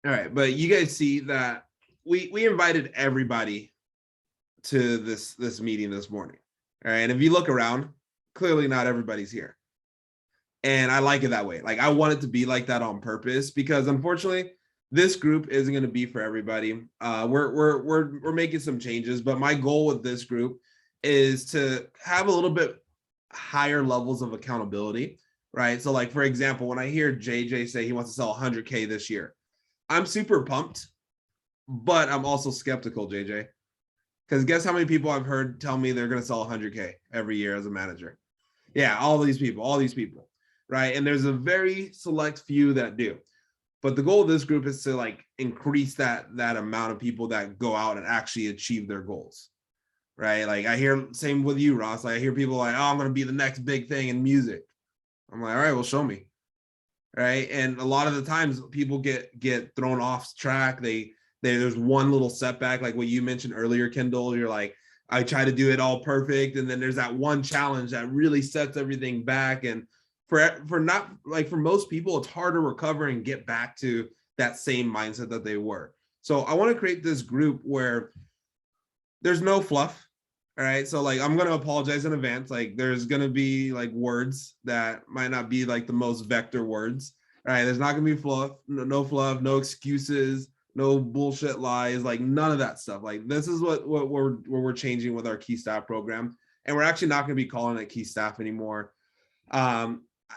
All right, but you guys see that we invited everybody to this meeting this morning. All right, and if you look around, clearly not everybody's here. And I like it that way. Like I want it to be like that on purpose because unfortunately, this group isn't going to be for everybody. We're making some changes, but my goal with this group is to have a little bit higher levels of accountability, right? So, like for example, when I hear JJ say he wants to sell 100K this year, I'm super pumped, but I'm also skeptical, JJ, because guess how many people I've heard tell me they're going to sell 100K every year as a manager? Yeah, all these people, right? And there's a very select few that do. But the goal of this group is to like increase that amount of people that go out and actually achieve their goals, right? Like I hear, same with you, Ross. Like I hear people like, oh, I'm going to be the next big thing in music. I'm like, all right, well, show me, right? And a lot of the times people get thrown off track. There's one little setback, like what you mentioned earlier, Kendall. You're like, I try to do it all perfect, and then there's that one challenge that really sets everything back. And for not like for most people, it's hard to recover and get back to that same mindset that they were. So I want to create this group where there's no fluff. All right. So like I'm gonna apologize in advance. Like there's gonna be like words that might not be like the most Vector words. All right. There's not gonna be fluff, no fluff, no excuses, no bullshit lies, like none of that stuff. Like this is what we're changing with our Key Staff program. And we're actually not gonna be calling it Key Staff anymore.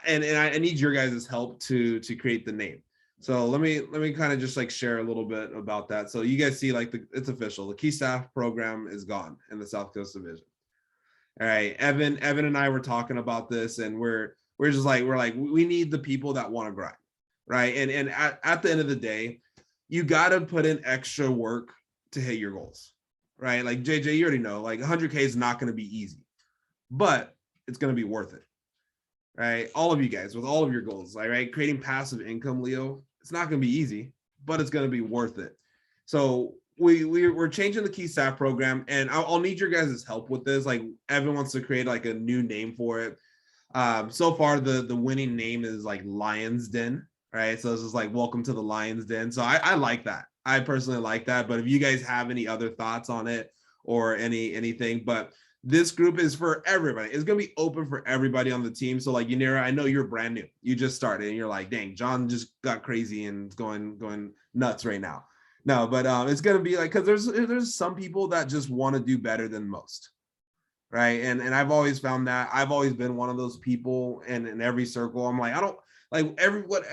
And I need your guys' help to create the name. So let me kind of just like share a little bit about that. So you guys see like it's official. The Key Staff program is gone in the South Coast Division. All right, Evan and I were talking about this, and we're just like we need the people that want to grind, right? And at the end of the day, you got to put in extra work to hit your goals, right? Like JJ, you already know, like 100K is not going to be easy, but it's going to be worth it. Right, all of you guys with all of your goals, right? Creating passive income, Leo, it's not going to be easy, but it's going to be worth it. So we're changing the Key Staff program, and I'll need your guys' help with this. Like Evan wants to create like a new name for it. So far the winning name is like Lion's Den, right? So this is like welcome to the Lion's Den. So I like that. I personally like that. But if you guys have any other thoughts on it or anything, but this group is for everybody. It's going to be open for everybody on the team. So like Yanira, I know you're brand new. You just started and you're like, dang, John just got crazy and going nuts right now. No, but it's going to be like, because there's some people that just want to do better than most. Right. And I've always found that. I've always been one of those people, and in every circle, I'm like, I don't like what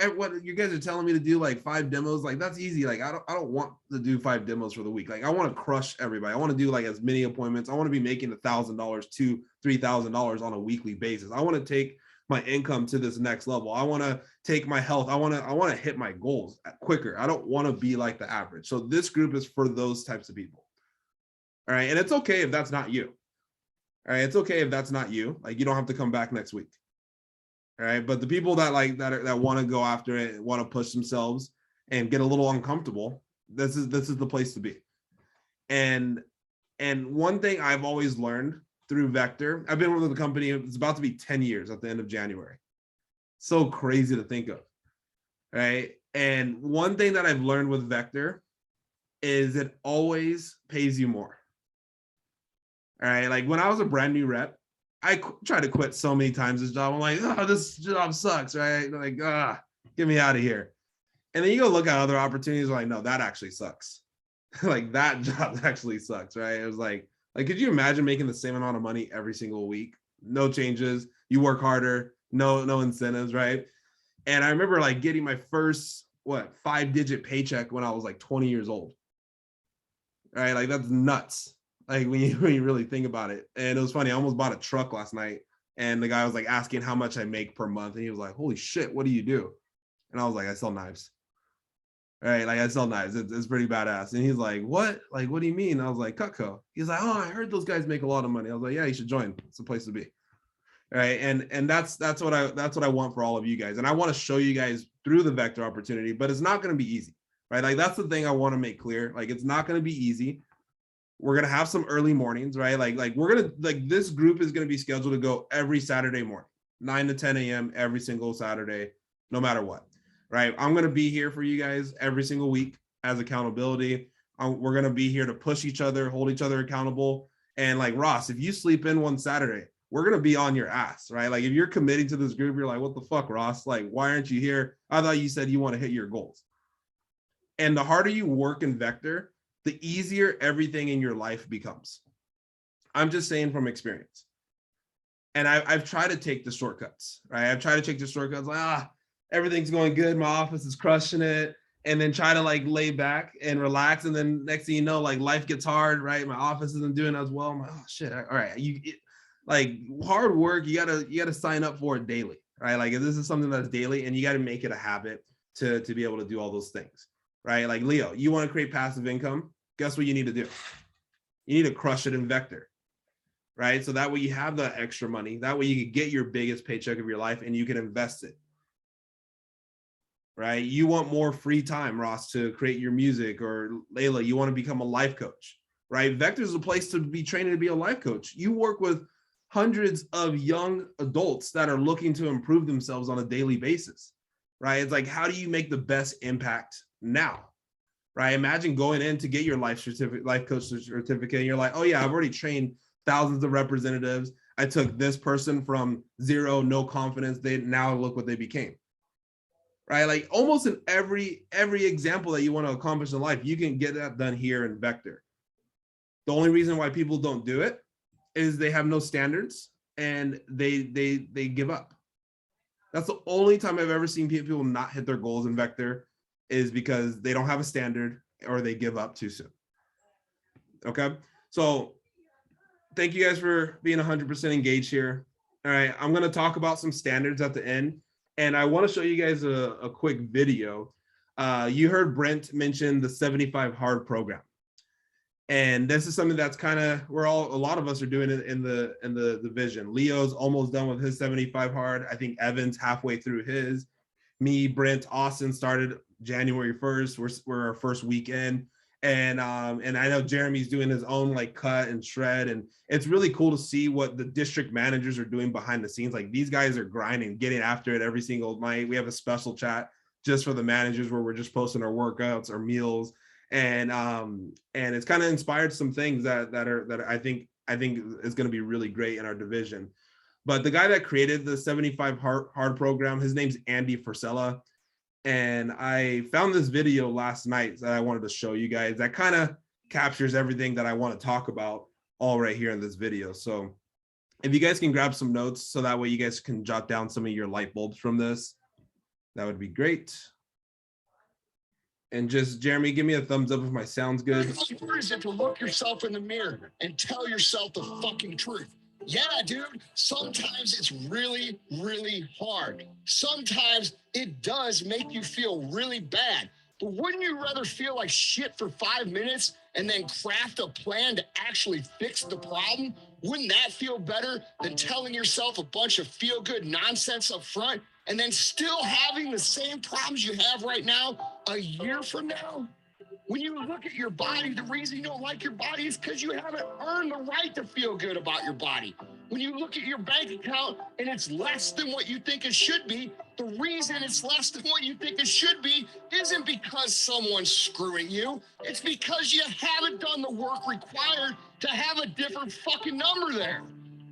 you guys are telling me to do, like 5 demos, like that's easy. Like I don't want to do 5 demos for the week. Like I want to crush everybody. I want to do like as many appointments. I want to be making $1,000 to $3,000 on a weekly basis. I want to take my income to this next level. I want to take my health. I want to hit my goals quicker. I don't want to be like the average. So this group is for those types of people. All right. And it's okay if that's not you. All right. It's okay if that's not you. Like you don't have to come back next week. All right. But the people that like that want to go after it, want to push themselves and get a little uncomfortable, this is the place to be. And one thing I've always learned through Vector, I've been with the company, it's about to be 10 years at the end of January. So crazy to think of. Right. And one thing that I've learned with Vector is it always pays you more. All right. Like when I was a brand new rep, I tried to quit so many times this job. I'm like, oh, this job sucks, right? Like, get me out of here. And then you go look at other opportunities, like, no, that actually sucks. Like that job actually sucks, right? It was like, could you imagine making the same amount of money every single week? No changes. You work harder, no incentives, right? And I remember like getting my first 5-digit paycheck when I was like 20 years old. Right? Like that's nuts. Like when you really think about it. And it was funny, I almost bought a truck last night, and the guy was like asking how much I make per month, and he was like, holy shit, what do you do? And I was like, I sell knives. Right, like I sell knives. It's pretty badass. And he's like, what? Like, what do you mean? I was like, Cutco. He's like, oh, I heard those guys make a lot of money. I was like, yeah, you should join. It's the place to be. Right. And that's what I want for all of you guys. And I want to show you guys through the Vector opportunity, but it's not going to be easy. Right. Like that's the thing I want to make clear. Like it's not going to be easy. We're going to have some early mornings, right? Like we're going to, like this group is going to be scheduled to go every Saturday morning, 9 to 10 a.m. every single Saturday, no matter what. right? I'm going to be here for you guys every single week as accountability. We're going to be here to push each other, hold each other accountable. And like Ross, if you sleep in one Saturday, we're going to be on your ass, right? Like if you're committing to this group, you're like, what the fuck, Ross? Like, why aren't you here? I thought you said you want to hit your goals. And the harder you work in Vector, the easier everything in your life becomes. I'm just saying from experience. And I've tried to take the shortcuts, right? I've tried to take the shortcuts, like, everything's going good. My office is crushing it. And then try to like lay back and relax. And then next thing you know, like life gets hard, right? My office isn't doing as well. I'm like, oh shit. All right. Like hard work, you gotta sign up for it daily, right? Like if this is something that's daily and you gotta make it a habit to be able to do all those things, right? Like Leo, you want to create passive income. Guess what you need to do? You need to crush it in Vector, right? So that way you have that extra money. That way you can get your biggest paycheck of your life and you can invest it, right? You want more free time, Ross, to create your music, or Layla, you want to become a life coach, right? Vector is a place to be training to be a life coach. You work with hundreds of young adults that are looking to improve themselves on a daily basis, right? It's like, how do you make the best impact now, right? Imagine going in to get your life coach certificate, and you're like, oh yeah, I've already trained thousands of representatives. I took this person from zero, no confidence. They now look what they became, right? Like almost in every example that you want to accomplish in life, you can get that done here in Vector. The only reason why people don't do it is they have no standards and they give up. That's the only time I've ever seen people not hit their goals in Vector, is because they don't have a standard or they give up too soon. Okay, so thank you guys for being 100% engaged here. All right, I'm going to talk about some standards at the end, and I want to show you guys a quick video. You heard Brent mention the 75 hard program. And this is something that's kind of, a lot of us are doing it in the division. Leo's almost done with his 75 hard. I think Evan's halfway through his. Me, Brent, Austin started January 1st. We're our first weekend. And I know Jeremy's doing his own like cut and shred. And it's really cool to see what the district managers are doing behind the scenes. Like these guys are grinding, getting after it every single night. We have a special chat just for the managers where we're just posting our workouts, our meals. And it's kind of inspired some things that I think is going to be really great in our division. But the guy that created the 75 hard program, his name's Andy Frisella. And I found this video last night that I wanted to show you guys that kind of captures everything that I want to talk about all right here in this video. So if you guys can grab some notes so that way you guys can jot down some of your light bulbs from this, that would be great. And just, Jeremy, give me a thumbs up if my sound's good. Or is it to look yourself in the mirror and tell yourself the fucking truth? Yeah, dude, sometimes it's really, really hard. Sometimes it does make you feel really bad. But wouldn't you rather feel like shit for 5 minutes and then craft a plan to actually fix the problem? Wouldn't that feel better than telling yourself a bunch of feel-good nonsense up front and then still having the same problems you have right now a year from now? When you look at your body, the reason you don't like your body is because you haven't earned the right to feel good about your body. When you look at your bank account and it's less than what you think it should be, the reason it's less than what you think it should be isn't because someone's screwing you. It's because you haven't done the work required to have a different fucking number there.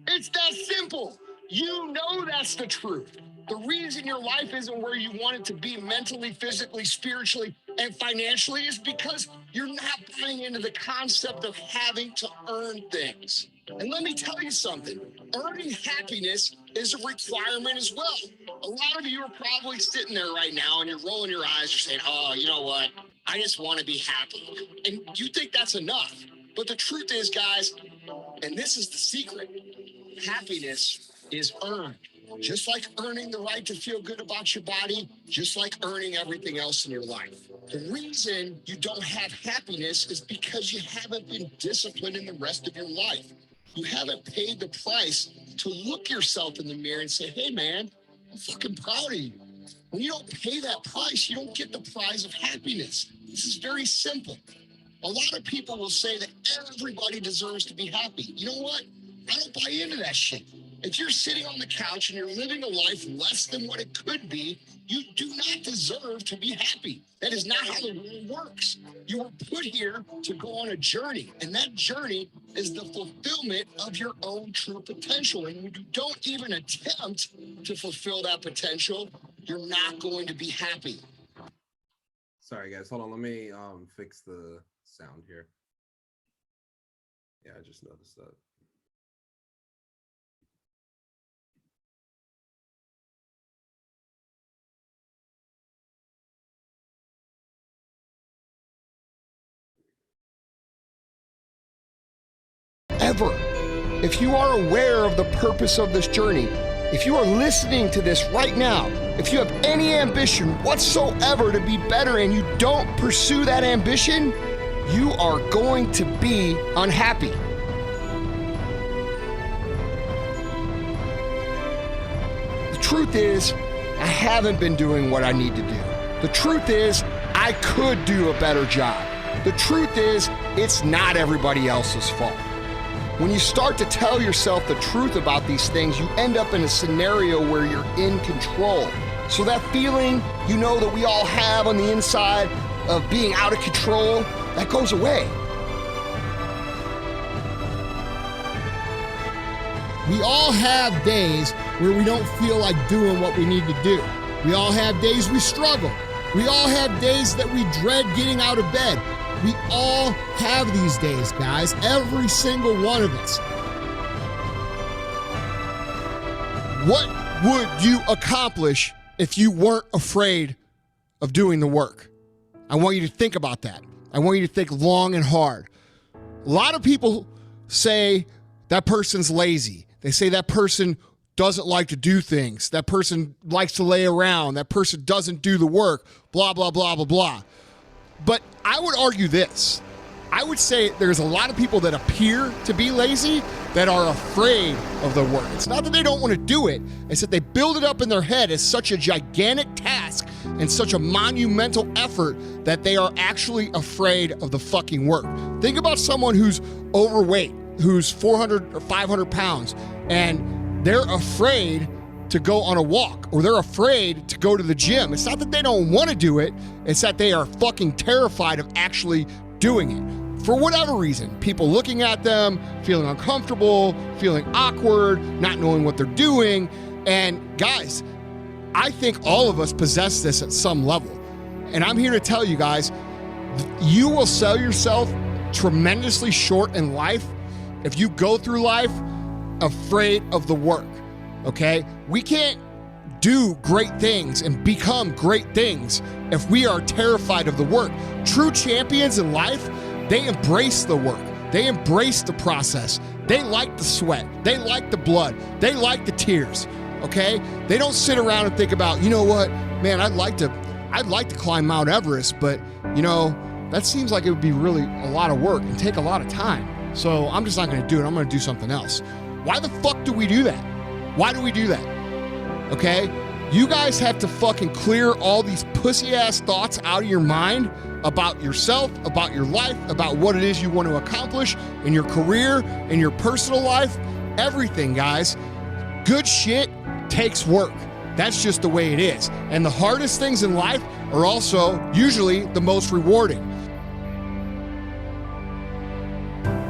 It's that simple. You know that's the truth. The reason your life isn't where you want it to be mentally, physically, spiritually, and financially is because you're not buying into the concept of having to earn things. And let me tell you something, earning happiness is a requirement as well. A lot of you are probably sitting there right now and you're rolling your eyes, you're saying, oh, you know what? I just want to be happy. And you think that's enough. But the truth is, guys, and this is the secret, happiness is earned. Just like earning the right to feel good about your body, just like earning everything else in your life. The reason you don't have happiness is because you haven't been disciplined in the rest of your life. You haven't paid the price to look yourself in the mirror and say, hey man, I'm fucking proud of you. When you don't pay that price, you don't get the prize of happiness. This is very simple. A lot of people will say that everybody deserves to be happy. You know what? I don't buy into that shit. If you're sitting on the couch and you're living a life less than what it could be, you do not deserve to be happy. That is not how the world works. You were put here to go on a journey, and that journey is the fulfillment of your own true potential. And when you don't even attempt to fulfill that potential, you're not going to be happy. Sorry guys, hold on. Let me fix the sound here. Yeah, I just noticed that. Ever. If you are aware of the purpose of this journey, if you are listening to this right now, if you have any ambition whatsoever to be better and you don't pursue that ambition, you are going to be unhappy. The truth is, I haven't been doing what I need to do. The truth is, I could do a better job. The truth is, it's not everybody else's fault. When you start to tell yourself the truth about these things, you end up in a scenario where you're in control. So that feeling, you know, that we all have on the inside of being out of control, that goes away. We all have days where we don't feel like doing what we need to do. We all have days we struggle. We all have days that we dread getting out of bed. We all have these days, guys. Every single one of us. What would you accomplish if you weren't afraid of doing the work? I want you to think about that. I want you to think long and hard. A lot of people say that person's lazy. They say that person doesn't like to do things. That person likes to lay around. That person doesn't do the work. Blah, blah, blah, blah, blah. But I would argue this. I would say there's a lot of people that appear to be lazy that are afraid of the work. It's not that they don't want to do it. It's that they build it up in their head as such a gigantic task and such a monumental effort that they are actually afraid of the fucking work. Think about someone who's overweight, who's 400 or 500 pounds, and they're afraid to go on a walk, or they're afraid to go to the gym. It's not that they don't want to do it, it's that they are fucking terrified of actually doing it. For whatever reason, people looking at them, feeling uncomfortable, feeling awkward, not knowing what they're doing. And guys, I think all of us possess this at some level. And I'm here to tell you guys, you will sell yourself tremendously short in life if you go through life afraid of the work. Okay? We can't do great things and become great things if we are terrified of the work. True champions in life, they embrace the work. They embrace the process. They like the sweat. They like the blood. They like the tears. Okay? They don't sit around and think about, you know what, man, I'd like to climb Mount Everest, but you know, that seems like it would be really a lot of work and take a lot of time. So I'm just not going to do it. I'm going to do something else. Why the fuck do we do that? Why do we do that? Okay? You guys have to fucking clear all these pussy-ass thoughts out of your mind about yourself, about your life, about what it is you want to accomplish in your career, in your personal life, everything, guys. Good shit takes work. That's just the way it is. And the hardest things in life are also usually the most rewarding.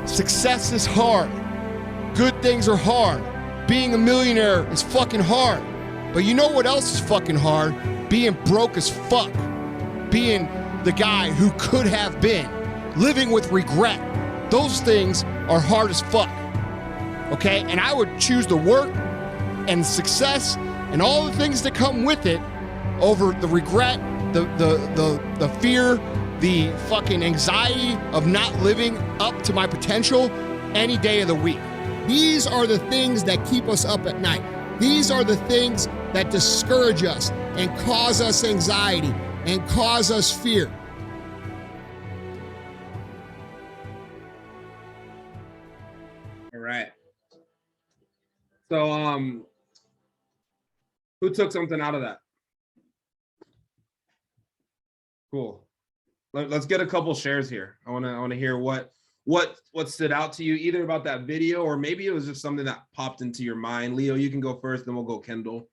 Success is hard. Good things are hard. Being a millionaire is fucking hard. But you know what else is fucking hard? Being broke as fuck. Being the guy who could have been. Living with regret. Those things are hard as fuck. Okay? And I would choose the work and success and all the things that come with it over the regret, the fear, the fucking anxiety of not living up to my potential any day of the week. These are the things that keep us up at night. These are the things that discourage us and cause us anxiety and cause us fear. All right. So, who took something out of that? Cool. Let's get a couple shares here. I want to hear what what stood out to you either about that video, or maybe it was just something that popped into your mind. Leo, you can go first, then we'll go Kendall.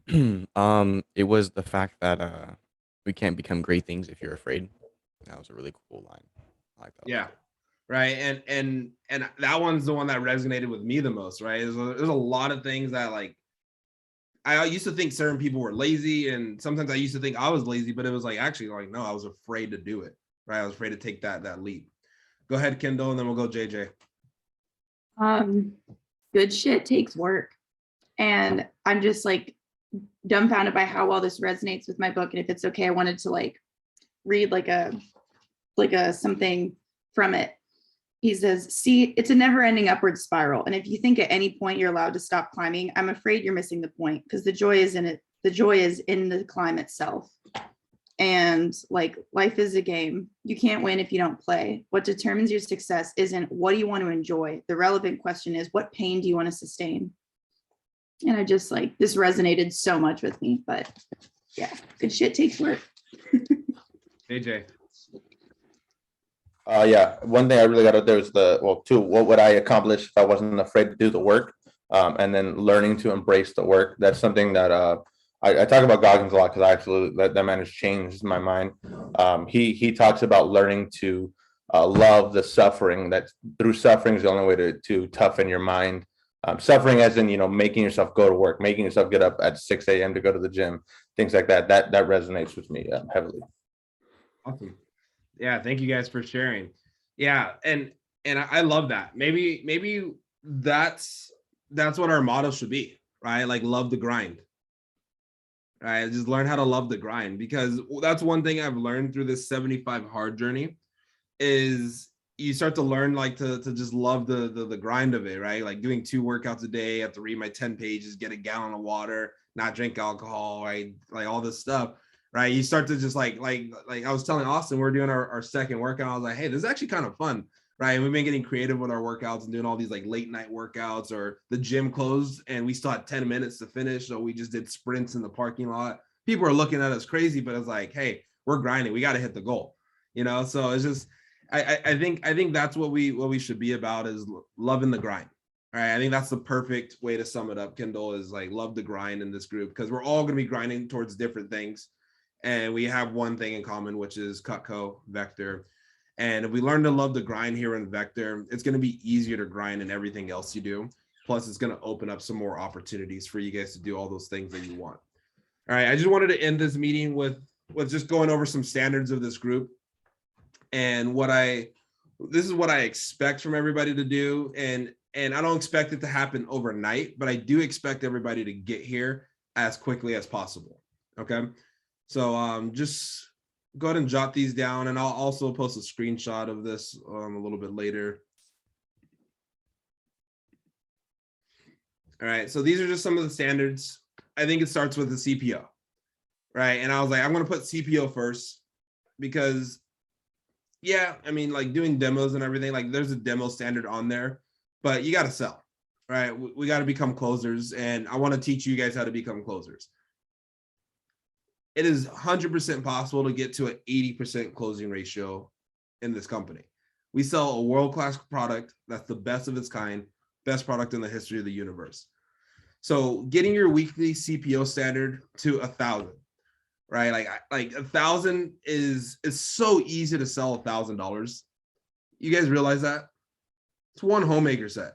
It was the fact that we can't become great things if you're afraid. That was a really cool line. I like that. Yeah. Right. And that one's the one that resonated with me the most, right? There's a lot of things that, like, I used to think certain people were lazy, and sometimes I used to think I was lazy, but it was like, actually, like, no, I was afraid to do it. Right. I was afraid to take that leap. Go ahead, Kendall, and then we'll go JJ. Good shit takes work. And I'm just like dumbfounded by how well this resonates with my book. And if it's okay, I wanted to like read like a something from it. He says, see, it's a never ending upward spiral. And if you think at any point you're allowed to stop climbing, I'm afraid you're missing the point, because the joy is in it. The joy is in the climb itself. And like, life is a game. You can't win if you don't play. What determines your success isn't what do you want to enjoy. The relevant question is, what pain do you want to sustain? And I just like, this resonated so much with me. But yeah, good shit takes work. JJ. Yeah, one thing I really got out there was what would I accomplish if I wasn't afraid to do the work, and then learning to embrace the work. That's something that I talk about Goggins a lot, because I absolutely that man has changed my mind. He talks about learning to love the suffering. That through suffering is the only way to toughen your mind. Suffering as in, making yourself go to work, making yourself get up at 6 a.m. to go to the gym, things like that. That resonates with me heavily. Awesome. Yeah, thank you guys for sharing. Yeah, and I love that. Maybe that's what our motto should be, right? Like, love the grind. Right? Just learn how to love the grind, because that's one thing I've learned through this 75 hard journey is you start to learn like to just love the grind of it, right? Like doing 2 workouts a day, I have to read my 10 pages, get a gallon of water, not drink alcohol, right? Like all this stuff. Right. You start to just like I was telling Austin, we're doing our second workout. I was like, hey, this is actually kind of fun. Right. And we've been getting creative with our workouts and doing all these like late night workouts, or the gym closed and we still had 10 minutes to finish. So we just did sprints in the parking lot. People are looking at us crazy, but it's like, hey, we're grinding. We got to hit the goal, So it's just, I think that's what we should be about, is loving the grind. All right. I think that's the perfect way to sum it up, Kendall, is like love the grind in this group, because we're all going to be grinding towards different things. And we have one thing in common, which is Cutco, Vector. And if we learn to love the grind here in Vector, it's going to be easier to grind in everything else you do. Plus, it's going to open up some more opportunities for you guys to do all those things that you want. All right. I just wanted to end this meeting with just going over some standards of this group and this is what I expect from everybody to do. And I don't expect it to happen overnight, but I do expect everybody to get here as quickly as possible. Okay. So just go ahead and jot these down, and I'll also post a screenshot of this a little bit later. All right, so these are just some of the standards. I think it starts with the CPO, right? And I was like, I'm going to put CPO first because, yeah, I mean, like doing demos and everything, like there's a demo standard on there, but you got to sell, right? We got to become closers, and I want to teach you guys how to become closers. It is 100% possible to get to an 80% closing ratio in this company. We sell a world-class product that's the best of its kind, best product in the history of the universe. So getting your weekly CPO standard to 1,000, right? Like 1,000 is so easy to sell $1,000. You guys realize that? It's one homemaker set,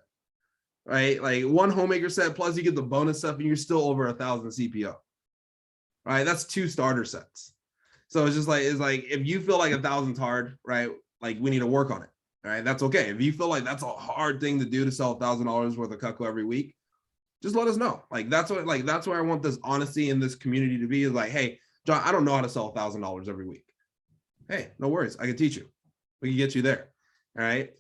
right? Like one homemaker set plus you get the bonus stuff and you're still over 1,000 CPO. Right, that's 2 starter sets. So it's like if you feel like 1,000's hard, right? Like we need to work on it. Right, that's okay. If you feel like that's a hard thing to do to sell $1,000 worth of Cutco every week, just let us know. Like that's where I want this honesty in this community to be. Is like, hey, John, I don't know how to sell $1,000 every week. Hey, no worries, I can teach you. We can get you there. All right,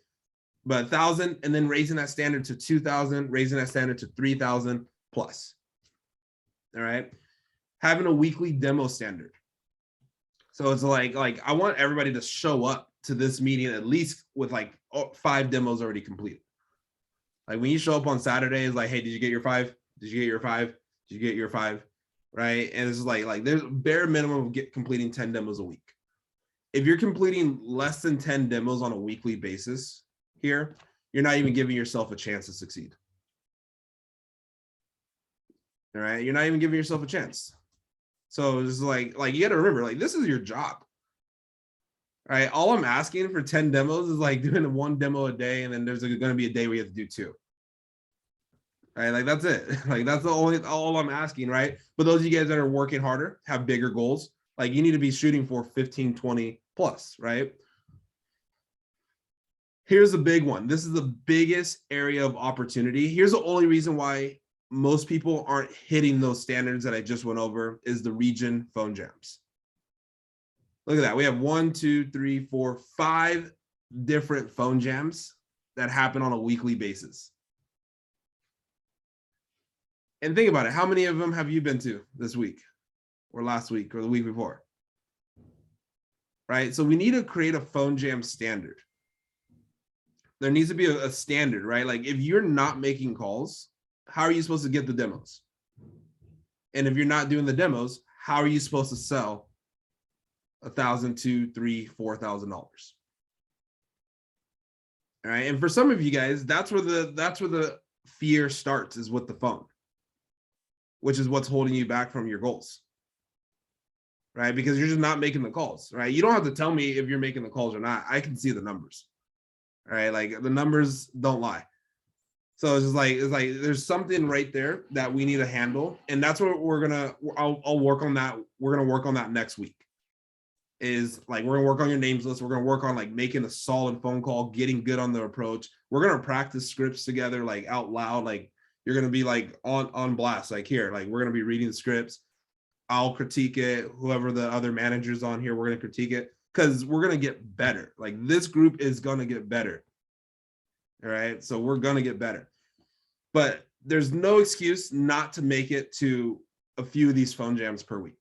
but 1,000, and then raising that standard to 2,000, raising that standard to 3,000 plus. All right. Having a weekly demo standard. So it's like I want everybody to show up to this meeting at least with like 5 demos already completed. Like when you show up on Saturday, it's like, hey, did you get your 5? Did you get your 5? Did you get your 5? Right? And it's like there's a bare minimum of completing 10 demos a week. if you're completing less than 10 demos on a weekly basis here, you're not even giving yourself a chance to succeed. All right, you're not even giving yourself a chance. So it's like you got to remember, like, this is your job. All right, all I'm asking for 10 demos is like doing one demo a day, and then there's going to be a day where you have to do 2. All right, like that's it. Like that's all I'm asking, right? But those of you guys that are working harder, have bigger goals, like you need to be shooting for 15, 20 plus, right? Here's the big one. This is the biggest area of opportunity. Here's the only reason why most people aren't hitting those standards that I just went over is the region phone jams. Look at that. We have 1, 2, 3, 4, 5 different phone jams that happen on a weekly basis. And think about it. How many of them have you been to this week or last week or the week before? Right? So we need to create a phone jam standard. There needs to be a standard, right? Like if you're not making calls, how are you supposed to get the demos? And if you're not doing the demos, how are you supposed to sell $1,000, $2,000, $3,000, $4,000? All right. And for some of you guys, that's where the fear starts, is with the phone, which is what's holding you back from your goals. Right? Because you're just not making the calls, right? You don't have to tell me if you're making the calls or not. I can see the numbers. All right. Like the numbers don't lie. So it's like there's something right there that we need to handle. And that's what I'll work on that. We're going to work on that next week. Is like, we're going to work on your names list. We're going to work on like making a solid phone call, getting good on the approach. We're going to practice scripts together, like out loud. Like you're going to be like on blast, like here, like we're going to be reading the scripts. I'll critique it. Whoever the other managers on here, we're going to critique it, because we're going to get better. Like this group is going to get better. All right. So we're going to get better. But there's no excuse not to make it to a few of these phone jams per week.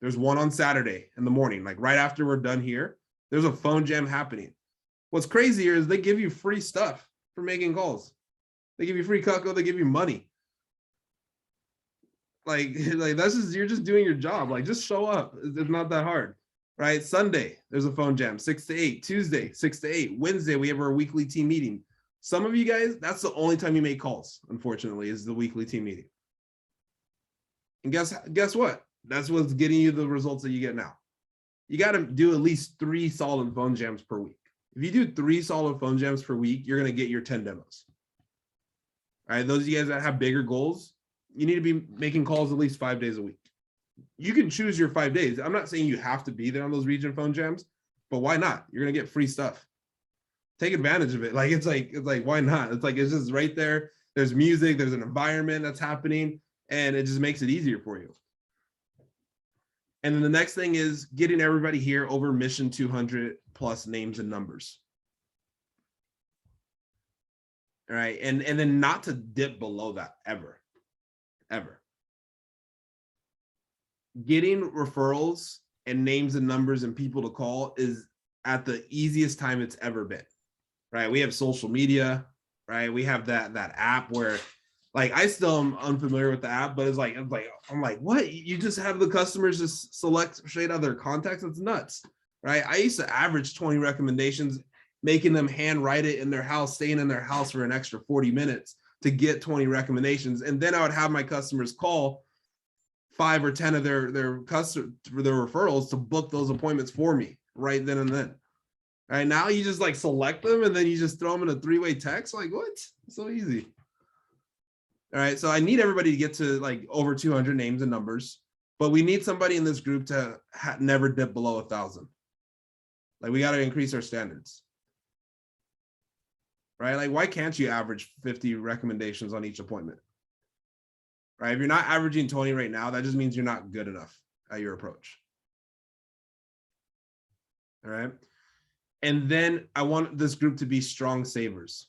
There's one on Saturday in the morning, like right after we're done here, there's a phone jam happening. What's crazier is they give you free stuff for making calls. They give you free Cutco, they give you money. Like that's just, you're just doing your job. Like just show up. It's not that hard, right? Sunday, there's a phone jam, 6 to 8. Tuesday, 6 to 8. Wednesday, we have our weekly team meeting. Some of you guys, that's the only time you make calls, unfortunately, is the weekly team meeting. And guess what? That's what's getting you the results that you get now. You got to do at least 3 solid phone jams per week. If you do 3 solid phone jams per week, you're going to get your 10 demos. All right, those of you guys that have bigger goals, you need to be making calls at least 5 days a week. You can choose your 5 days. I'm not saying you have to be there on those region phone jams, but why not? You're going to get free stuff. Take advantage of it. Like it's like why not? It's like it's just right there. There's music, there's an environment that's happening, and it just makes it easier for you. And then the next thing is getting everybody here over mission 200 plus names and numbers. All right, and then not to dip below that ever. Getting referrals and names and numbers and people to call is at the easiest time it's ever been. Right? We have social media, right? We have that app where, like, I still am unfamiliar with the app, but I'm like, what? You just have the customers just select straight out of their contacts? That's nuts, right? I used to average 20 recommendations, making them handwrite it in their house, staying in their house for an extra 40 minutes to get 20 recommendations. And then I would have my customers call 5 or 10 of their referrals to book those appointments for me right then and then. All right, now you just like select them and then you just throw them in a 3-way text. Like, what? It's so easy. All right, so I need everybody to get to like over 200 names and numbers, but we need somebody in this group to never dip below 1,000. Like, we got to increase our standards. Right? Like, why can't you average 50 recommendations on each appointment? Right? If you're not averaging 20 right now, that just means you're not good enough at your approach. All right. And then I want this group to be strong savers.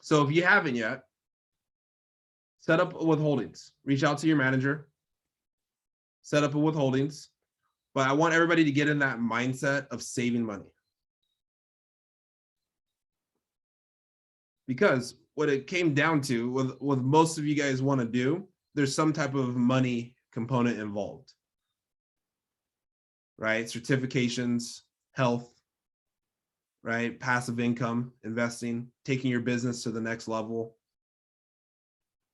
So if you haven't yet, set up withholdings. Reach out to your manager. Set up a withholdings. But I want everybody to get in that mindset of saving money. Because what it came down to, what most of you guys want to do, there's some type of money component involved. right? Certifications, health, right? Passive income, investing, taking your business to the next level,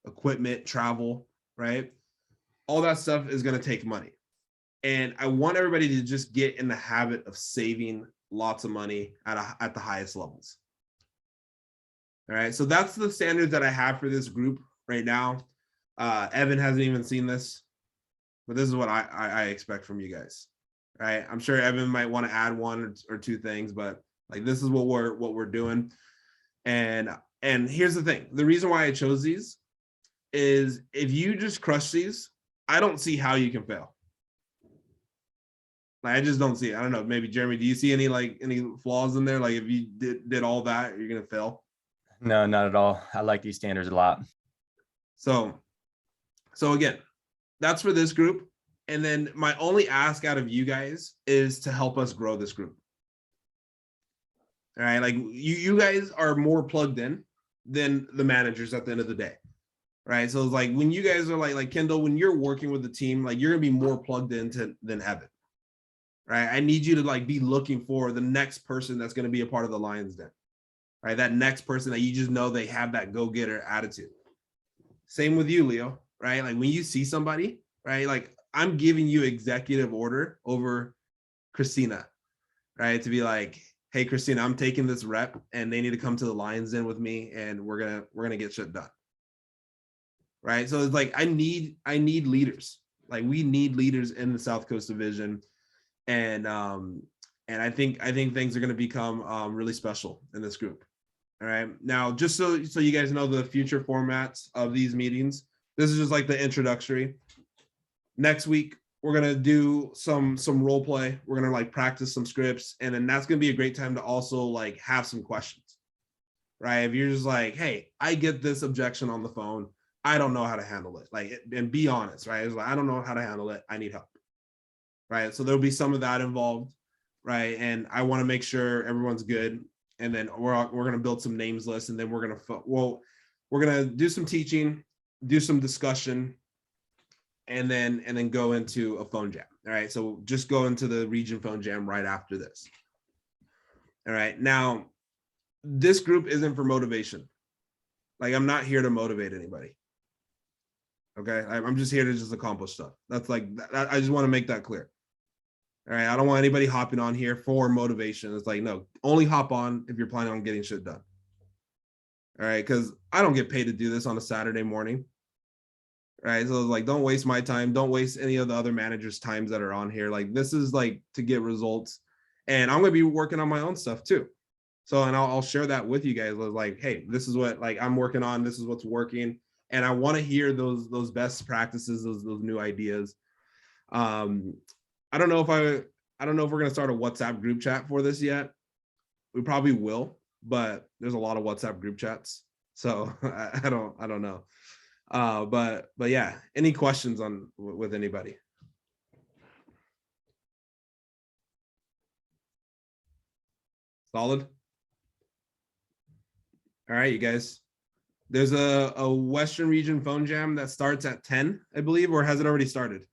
equipment, travel, right? All that stuff is going to take money. And I want everybody to just get in the habit of saving lots of money at the highest levels. All right. So that's the standards that I have for this group right now. Evan hasn't even seen this, but this is what I expect from you guys. Right. I'm sure Evan might want to add one or two things, but like this is what we're doing. And here's the thing. The reason why I chose these is if you just crush these, I don't see how you can fail. Like, I just don't see it. I don't know. Maybe Jeremy, do you see any flaws in there? Like if you did all that, you're gonna fail. No, not at all. I like these standards a lot. So again, that's for this group. And then my only ask out of you guys is to help us grow this group. All right, like you guys are more plugged in than the managers at the end of the day. Right. So it's like when you guys are like Kendall, when you're working with the team, like you're gonna be more plugged into than Evan. Right. I need you to like be looking for the next person that's gonna be a part of the Lions Den. Right. That next person that you just know they have that go-getter attitude. Same with you, Leo. Right. Like when you see somebody, right, like I'm giving you executive order over Christina, right, to be like, hey, Christina, I'm taking this rep and they need to come to the Lions Den with me and we're gonna get shit done. Right. So it's like I need leaders. Like we need leaders in the South Coast Division. And I think things are going to become really special in this group. All right. Now, just so you guys know the future formats of these meetings, this is just like the introductory. Next week, we're going to do some role play. We're going to like practice some scripts. And then that's going to be a great time to also like have some questions. Right. If you're just like, hey, I get this objection on the phone. I don't know how to handle it. Like, and be honest, right? It's like, I don't know how to handle it. I need help. Right. So there'll be some of that involved. Right. And I want to make sure everyone's good. And then we're going to build some names lists, and then we're going to do some teaching, do some discussion, and then go into a phone jam. All right. So just go into the region phone jam right after this. All right. Now, this group isn't for motivation. Like, I'm not here to motivate anybody. Okay. I'm just here to just accomplish stuff. That's like, I just want to make that clear. All right. I don't want anybody hopping on here for motivation. It's like, no, only hop on if you're planning on getting shit done. All right. Cause I don't get paid to do this on a Saturday morning. All right. So like, don't waste my time. Don't waste any of the other managers' times that are on here. Like, this is like to get results. And I'm going to be working on my own stuff too. So, and I'll share that with you guys. Like, hey, this is what like I'm working on. This is what's working. And I want to hear those best practices, those new ideas. I don't know if we're going to start a WhatsApp group chat for this yet. We probably will, but there's a lot of WhatsApp group chats. So I don't know. But yeah, any questions with anybody? Solid. All right, you guys. There's a Western Region phone jam that starts at 10, I believe, or has it already started?